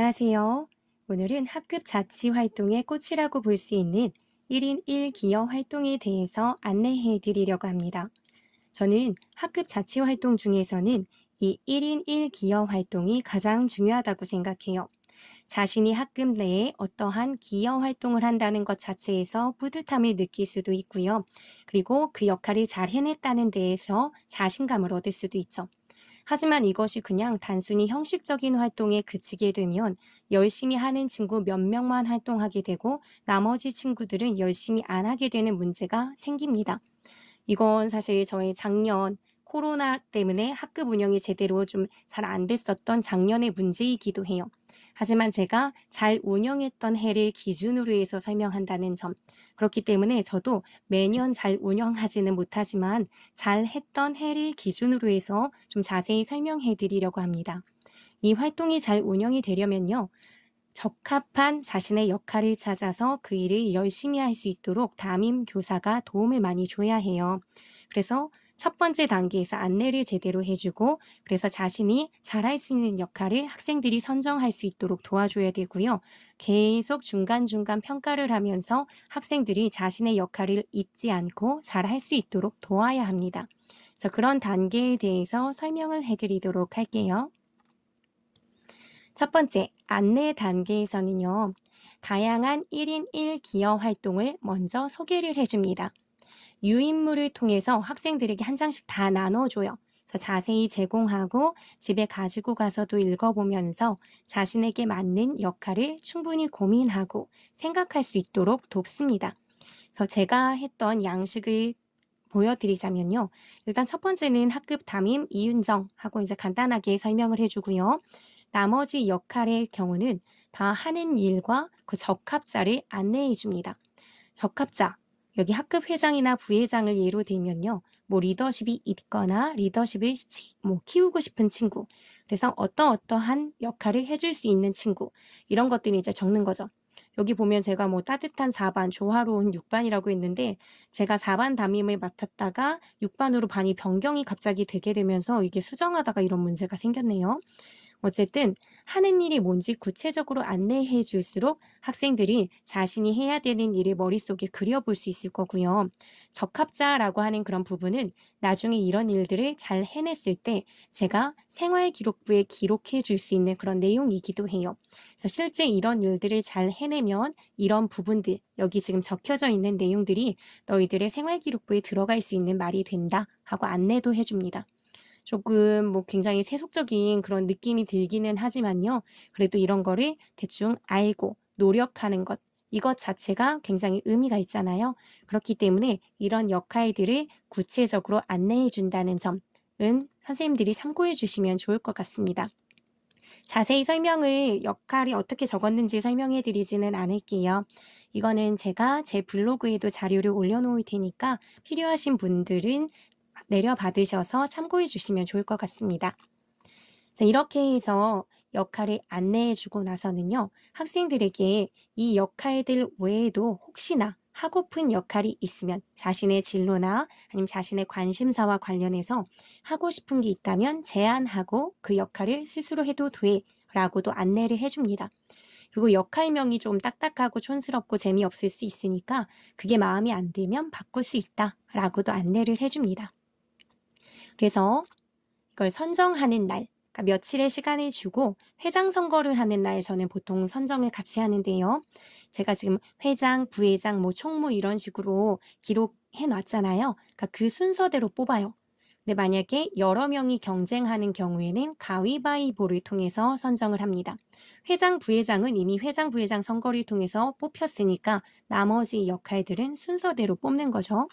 안녕하세요. 오늘은 학급 자치 활동의 꽃이라고 볼 수 있는 1인 1기여 활동에 대해서 안내해 드리려고 합니다. 저는 학급 자치 활동 중에서는 이 1인 1기여 활동이 가장 중요하다고 생각해요. 자신이 학급 내에 어떠한 기여 활동을 한다는 것 자체에서 뿌듯함을 느낄 수도 있고요. 그리고 그 역할을 잘 해냈다는 데에서 자신감을 얻을 수도 있죠. 하지만 이것이 그냥 단순히 형식적인 활동에 그치게 되면 열심히 하는 친구 몇 명만 활동하게 되고 나머지 친구들은 열심히 안 하게 되는 문제가 생깁니다. 이건 사실 저희 작년 코로나 때문에 학급 운영이 제대로 좀 잘 안 됐었던 작년의 문제이기도 해요. 하지만 제가 잘 운영했던 해를 기준으로 해서 설명한다는 점. 그렇기 때문에 저도 매년 잘 운영하지는 못하지만 잘 했던 해를 기준으로 해서 좀 자세히 설명해 드리려고 합니다. 이 활동이 잘 운영이 되려면요. 적합한 자신의 역할을 찾아서 그 일을 열심히 할 수 있도록 담임 교사가 도움을 많이 줘야 해요. 그래서 첫 번째 단계에서 안내를 제대로 해주고 그래서 자신이 잘할 수 있는 역할을 학생들이 선정할 수 있도록 도와줘야 되고요. 계속 중간중간 평가를 하면서 학생들이 자신의 역할을 잊지 않고 잘할 수 있도록 도와야 합니다. 그래서 그런 단계에 대해서 설명을 해드리도록 할게요. 첫 번째, 안내 단계에서는요. 다양한 1인 1기여 활동을 먼저 소개를 해줍니다. 유인물을 통해서 학생들에게 한 장씩 다 나눠줘요. 그래서 자세히 제공하고 집에 가지고 가서도 읽어보면서 자신에게 맞는 역할을 충분히 고민하고 생각할 수 있도록 돕습니다. 그래서 제가 했던 양식을 보여드리자면요. 일단 첫 번째는 학급 담임 이윤정하고 이제 간단하게 설명을 해주고요. 나머지 역할의 경우는 다 하는 일과 그 적합자를 안내해 줍니다. 적합자, 여기 학급 회장이나 부회장을 예로 들면요. 뭐 리더십이 있거나 리더십을 키우고 싶은 친구, 그래서 어떠한 역할을 해줄 수 있는 친구, 이런 것들이 이제 적는 거죠. 여기 보면 제가 뭐 따뜻한 4반, 조화로운 6반이라고 했는데 제가 4반 담임을 맡았다가 6반으로 반이 변경이 갑자기 되게 되면서 이게 수정하다가 이런 문제가 생겼네요. 어쨌든 하는 일이 뭔지 구체적으로 안내해 줄수록 학생들이 자신이 해야 되는 일을 머릿속에 그려볼 수 있을 거고요. 적합자라고 하는 그런 부분은 나중에 이런 일들을 잘 해냈을 때 제가 생활기록부에 기록해 줄 수 있는 그런 내용이기도 해요. 그래서 실제 이런 일들을 잘 해내면 이런 부분들, 여기 지금 적혀져 있는 내용들이 너희들의 생활기록부에 들어갈 수 있는 말이 된다 하고 안내도 해줍니다. 조금 뭐 굉장히 세속적인 그런 느낌이 들기는 하지만요. 그래도 이런 거를 대충 알고 노력하는 것, 이것 자체가 굉장히 의미가 있잖아요. 그렇기 때문에 이런 역할들을 구체적으로 안내해 준다는 점은 선생님들이 참고해 주시면 좋을 것 같습니다. 자세히 설명을 역할이 어떻게 적었는지 설명해 드리지는 않을게요. 이거는 제가 제 블로그에도 자료를 올려놓을 테니까 필요하신 분들은 내려받으셔서 참고해 주시면 좋을 것 같습니다. 이렇게 해서 역할을 안내해 주고 나서는요. 학생들에게 이 역할들 외에도 혹시나 하고픈 역할이 있으면 자신의 진로나 아니면 자신의 관심사와 관련해서 하고 싶은 게 있다면 제안하고 그 역할을 스스로 해도 돼 라고도 안내를 해줍니다. 그리고 역할명이 좀 딱딱하고 촌스럽고 재미없을 수 있으니까 그게 마음에 안 들면 바꿀 수 있다 라고도 안내를 해줍니다. 그래서 이걸 선정하는 날, 그러니까 며칠의 시간을 주고 회장 선거를 하는 날 저는 보통 선정을 같이 하는데요. 제가 지금 회장, 부회장, 뭐 총무 이런 식으로 기록해 놨잖아요. 그러니까 그 순서대로 뽑아요. 근데 만약에 여러 명이 경쟁하는 경우에는 가위바위보를 통해서 선정을 합니다. 회장, 부회장은 이미 회장, 부회장 선거를 통해서 뽑혔으니까 나머지 역할들은 순서대로 뽑는 거죠.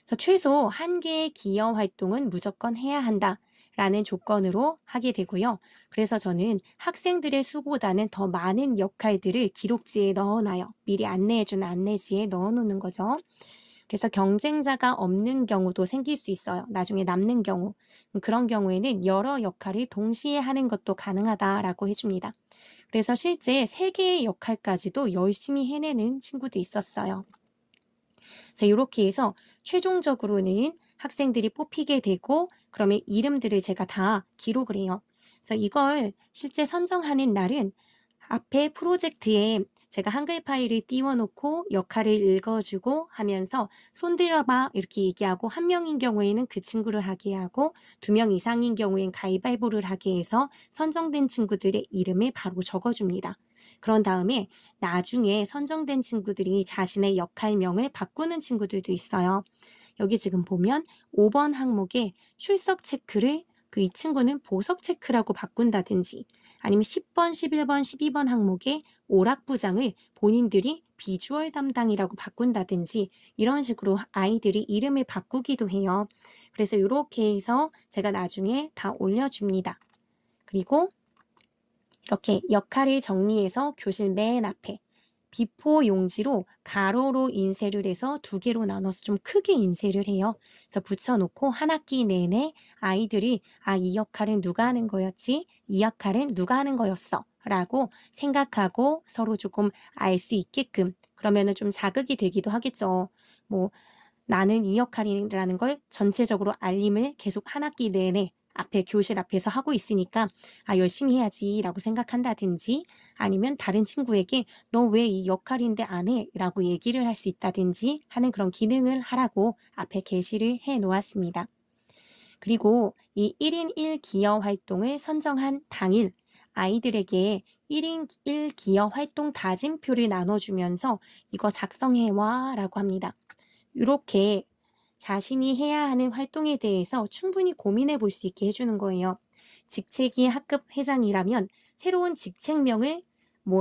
그래서 최소 1개의 기여 활동은 무조건 해야 한다라는 조건으로 하게 되고요. 그래서 저는 학생들의 수보다는 더 많은 역할들을 기록지에 넣어놔요. 미리 안내해주는 안내지에 넣어놓는 거죠. 그래서 경쟁자가 없는 경우도 생길 수 있어요. 나중에 남는 경우. 그런 경우에는 여러 역할을 동시에 하는 것도 가능하다라고 해줍니다. 그래서 실제 3개의 역할까지도 열심히 해내는 친구도 있었어요. 그래서 이렇게 해서 최종적으로는 학생들이 뽑히게 되고 그러면 이름들을 제가 다 기록을 해요. 그래서 이걸 실제 선정하는 날은 앞에 프로젝트에 제가 한글 파일을 띄워놓고 역할을 읽어주고 하면서 손 들어봐 이렇게 얘기하고 한 명인 경우에는 그 친구를 하게 하고 2명 이상인 경우엔 가위바위보를 하게 해서 선정된 친구들의 이름을 바로 적어줍니다. 그런 다음에 나중에 선정된 친구들이 자신의 역할명을 바꾸는 친구들도 있어요. 여기 지금 보면 5번 항목에 출석 체크를 이 친구는 보석 체크라고 바꾼다든지 아니면 10번, 11번, 12번 항목에 오락부장을 본인들이 비주얼 담당이라고 바꾼다든지 이런 식으로 아이들이 이름을 바꾸기도 해요. 그래서 이렇게 해서 제가 나중에 다 올려줍니다. 그리고 이렇게 역할을 정리해서 교실 맨 앞에 비포 용지로 가로로 인쇄를 해서 2개로 나눠서 좀 크게 인쇄를 해요. 그래서 붙여놓고 한 학기 내내 아이들이 이 역할은 누가 하는 거였지? 이 역할은 누가 하는 거였어? 라고 생각하고 서로 조금 알 수 있게끔 그러면은 좀 자극이 되기도 하겠죠. 뭐 나는 이 역할이라는 걸 전체적으로 알림을 계속 한 학기 내내 앞에 교실 앞에서 하고 있으니까 열심히 해야지 라고 생각한다든지 아니면 다른 친구에게 너 왜 이 역할인데 안 해? 라고 얘기를 할 수 있다든지 하는 그런 기능을 하라고 앞에 게시를 해 놓았습니다. 그리고 이 1인 1기여 활동을 선정한 당일 아이들에게 1인 1기여 활동 다짐표를 나눠주면서 이거 작성해와 라고 합니다. 이렇게 자신이 해야 하는 활동에 대해서 충분히 고민해 볼 수 있게 해주는 거예요. 직책이 학급 회장이라면 새로운 직책명을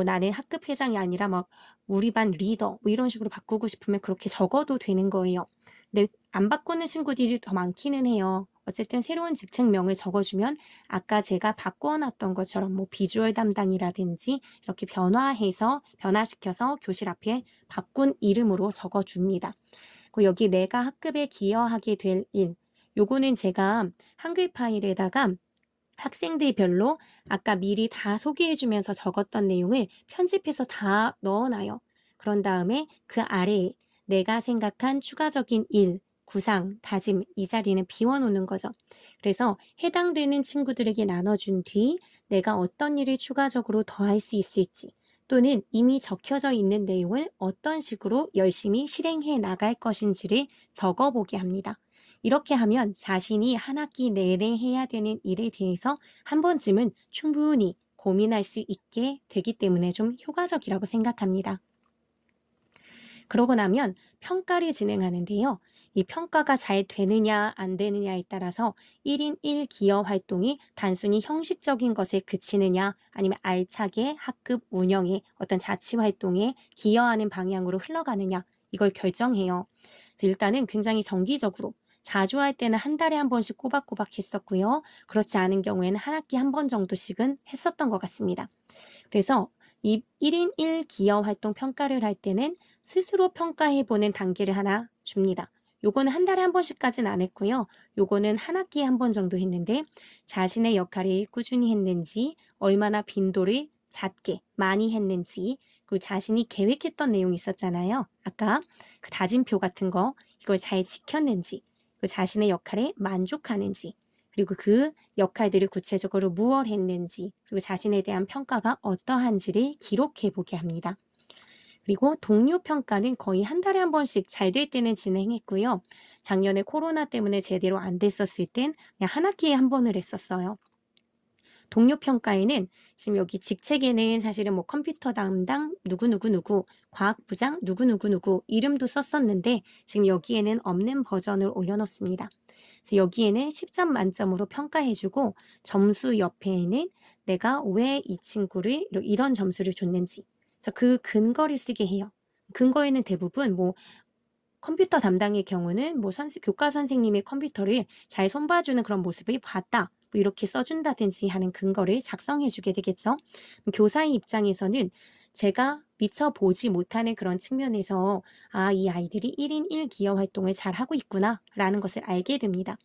나는 학급 회장이 아니라 우리 반 리더 이런 식으로 바꾸고 싶으면 그렇게 적어도 되는 거예요. 근데 안 바꾸는 친구들이 더 많기는 해요. 어쨌든 새로운 직책명을 적어주면 아까 제가 바꿔놨던 것처럼 비주얼 담당이라든지 이렇게 변화시켜서 교실 앞에 바꾼 이름으로 적어줍니다. 여기 내가 학급에 기여하게 될 일, 요거는 제가 한글 파일에다가 학생들별로 아까 미리 다 소개해주면서 적었던 내용을 편집해서 다 넣어놔요. 그런 다음에 그 아래에 내가 생각한 추가적인 일, 구상, 다짐 이 자리는 비워놓는 거죠. 그래서 해당되는 친구들에게 나눠준 뒤 내가 어떤 일을 추가적으로 더할 수 있을지 또는 이미 적혀져 있는 내용을 어떤 식으로 열심히 실행해 나갈 것인지를 적어보게 합니다. 이렇게 하면 자신이 한 학기 내내 해야 되는 일에 대해서 한 번쯤은 충분히 고민할 수 있게 되기 때문에 좀 효과적이라고 생각합니다. 그러고 나면 평가를 진행하는데요. 이 평가가 잘 되느냐 안 되느냐에 따라서 1인 1기여 활동이 단순히 형식적인 것에 그치느냐 아니면 알차게 학급 운영에 어떤 자치 활동에 기여하는 방향으로 흘러가느냐 이걸 결정해요. 일단은 굉장히 정기적으로 자주 할 때는 한 달에 한 번씩 꼬박꼬박 했었고요. 그렇지 않은 경우에는 한 학기 한 번 정도씩은 했었던 것 같습니다. 그래서 이 1인 1기여 활동 평가를 할 때는 스스로 평가해보는 단계를 하나 줍니다. 요거는 한 달에 한 번씩까지는 안 했고요. 요거는 한 학기에 한 번 정도 했는데 자신의 역할을 꾸준히 했는지 얼마나 빈도를 작게 많이 했는지 그리고 자신이 계획했던 내용이 있었잖아요. 아까 그 다짐표 같은 거 이걸 잘 지켰는지 그 자신의 역할에 만족하는지 그리고 그 역할들을 구체적으로 무엇 했는지 그리고 자신에 대한 평가가 어떠한지를 기록해 보게 합니다. 그리고 동료 평가는 거의 한 달에 한 번씩 잘 될 때는 진행했고요. 작년에 코로나 때문에 제대로 안 됐었을 땐 그냥 한 학기에 한 번을 했었어요. 동료 평가에는 지금 여기 직책에는 사실은 컴퓨터 담당 누구누구누구, 과학부장 누구누구누구 이름도 썼었는데 지금 여기에는 없는 버전을 올려놓습니다. 그래서 여기에는 10점 만점으로 평가해주고 점수 옆에는 내가 왜 이 친구를 이런 점수를 줬는지 그래서 그 근거를 쓰게 해요. 근거에는 대부분 컴퓨터 담당의 경우는 교과 선생님의 컴퓨터를 잘 손봐주는 그런 모습을 봤다. 이렇게 써준다든지 하는 근거를 작성해주게 되겠죠. 교사의 입장에서는 제가 미처 보지 못하는 그런 측면에서 이 아이들이 1인 1기여 활동을 잘 하고 있구나 라는 것을 알게 됩니다.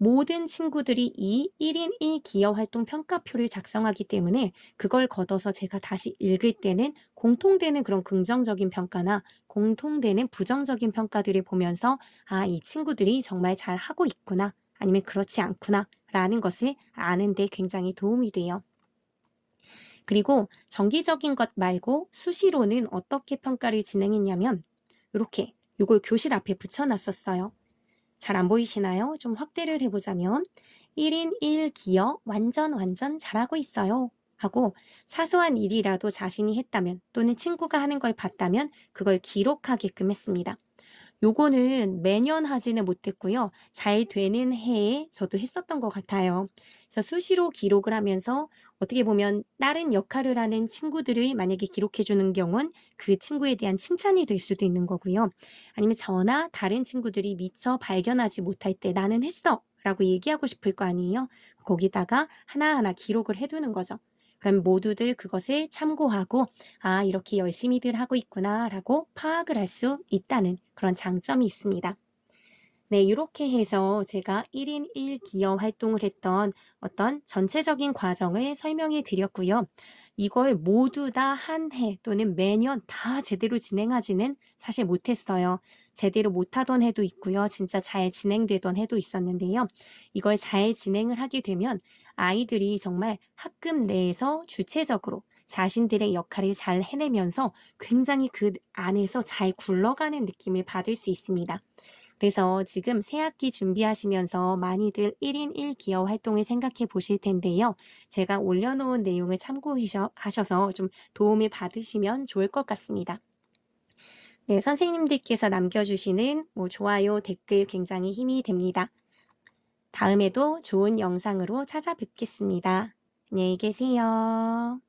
모든 친구들이 이 1인 1기여 활동 평가표를 작성하기 때문에 그걸 걷어서 제가 다시 읽을 때는 공통되는 그런 긍정적인 평가나 공통되는 부정적인 평가들을 보면서 이 친구들이 정말 잘 하고 있구나 아니면 그렇지 않구나 라는 것을 아는 데 굉장히 도움이 돼요. 그리고 정기적인 것 말고 수시로는 어떻게 평가를 진행했냐면 이렇게 요걸 교실 앞에 붙여놨었어요. 잘 안 보이시나요? 좀 확대를 해보자면 1인 1기여 완전 잘하고 있어요. 하고 사소한 일이라도 자신이 했다면 또는 친구가 하는 걸 봤다면 그걸 기록하게끔 했습니다. 요거는 매년 하지는 못했고요. 잘 되는 해에 저도 했었던 것 같아요. 그래서 수시로 기록을 하면서 어떻게 보면 다른 역할을 하는 친구들을 만약에 기록해 주는 경우는 그 친구에 대한 칭찬이 될 수도 있는 거고요. 아니면 저나 다른 친구들이 미처 발견하지 못할 때 나는 했어! 라고 얘기하고 싶을 거 아니에요. 거기다가 하나하나 기록을 해두는 거죠. 그럼 모두들 그것을 참고하고 아, 이렇게 열심히들 하고 있구나라고 파악을 할 수 있다는 그런 장점이 있습니다. 네, 이렇게 해서 제가 1인 1기여 활동을 했던 어떤 전체적인 과정을 설명해 드렸고요. 이걸 모두 다 한 해 또는 매년 다 제대로 진행하지는 사실 못했어요. 제대로 못하던 해도 있고요. 진짜 잘 진행되던 해도 있었는데요. 이걸 잘 진행을 하게 되면 아이들이 정말 학급 내에서 주체적으로 자신들의 역할을 잘 해내면서 굉장히 그 안에서 잘 굴러가는 느낌을 받을 수 있습니다. 그래서 지금 새학기 준비하시면서 많이들 1인 1기여 활동을 생각해 보실 텐데요. 제가 올려놓은 내용을 참고하셔서 좀 도움을 받으시면 좋을 것 같습니다. 네, 선생님들께서 남겨주시는 좋아요, 댓글 굉장히 힘이 됩니다. 다음에도 좋은 영상으로 찾아뵙겠습니다. 안녕히 계세요.